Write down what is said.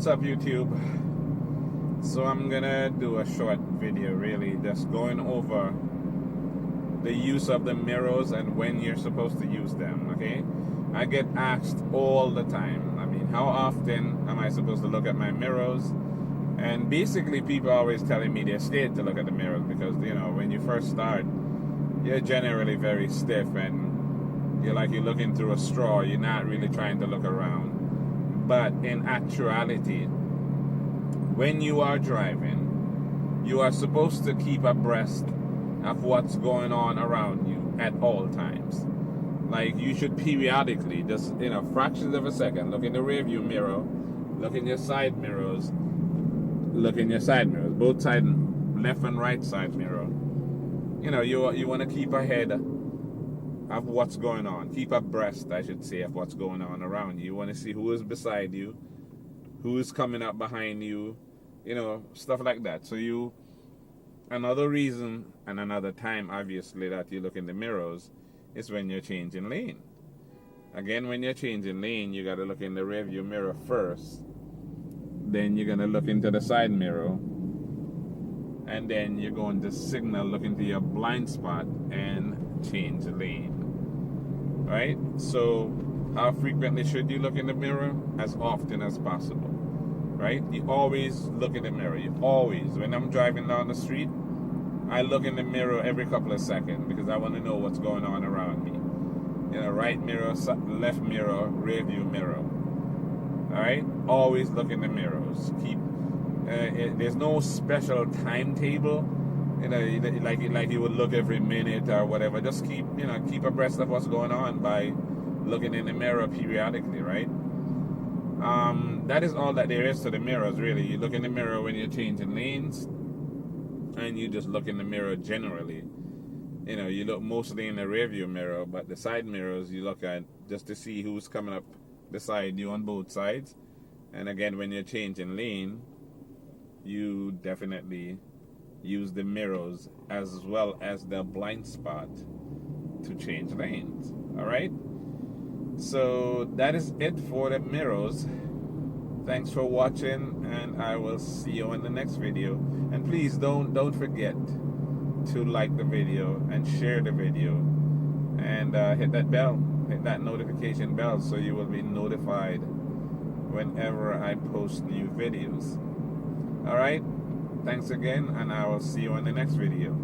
what's up, YouTube? So I'm gonna do a short video, really, just going over the use of the mirrors and when you're supposed to use them, okay? I get asked all the time, I mean, how often am I supposed to look at my mirrors? And basically, people are always telling me they're scared to look at the mirrors because, you know, when you first start, you're generally very stiff and you're like you're looking through a straw. You're not really trying to look around. But in actuality, when you are driving, you are supposed to keep abreast of what's going on around you at all times. Like, you should periodically, just in a fractions of a second, look in the rearview mirror, look in your side mirrors, both side, left and right side mirror. You know, you want to keep ahead of what's going on. Keep abreast, I should say, of what's going on around you. You want to see who is beside you, who is coming up behind you, you know, stuff like that. So another reason and another time, obviously, that you look in the mirrors is when you're changing lane. Again, when you're changing lane, you got to look in the rearview mirror first. Then you're going to look into the side mirror. And then you're going to signal, look into your blind spot, and change lane. Right? So, how frequently should you look in the mirror? As often as possible. Right? You always look in the mirror. You always. When I'm driving down the street, I look in the mirror every couple of seconds because I want to know what's going on around me. You know, right mirror, left mirror, rear view mirror. Alright? Always look in the mirrors. There's no special timetable. You know, like you would look every minute or whatever. Just keep abreast of what's going on by looking in the mirror periodically, right? That is all that there is to the mirrors, really. You look in the mirror when you're changing lanes, and you just look in the mirror generally. You know, you look mostly in the rearview mirror, but the side mirrors you look at just to see who's coming up beside you on both sides. And again, when you're changing lane, you definitely use the mirrors as well as the blind spot to change lanes. Alright? So that is it for the mirrors. Thanks for watching, and I will see you in the next video. And please don't forget to like the video and share the video, and hit that bell, hit that notification bell, so you will be notified whenever I post new videos. Alright? Thanks again, and I will see you in the next video.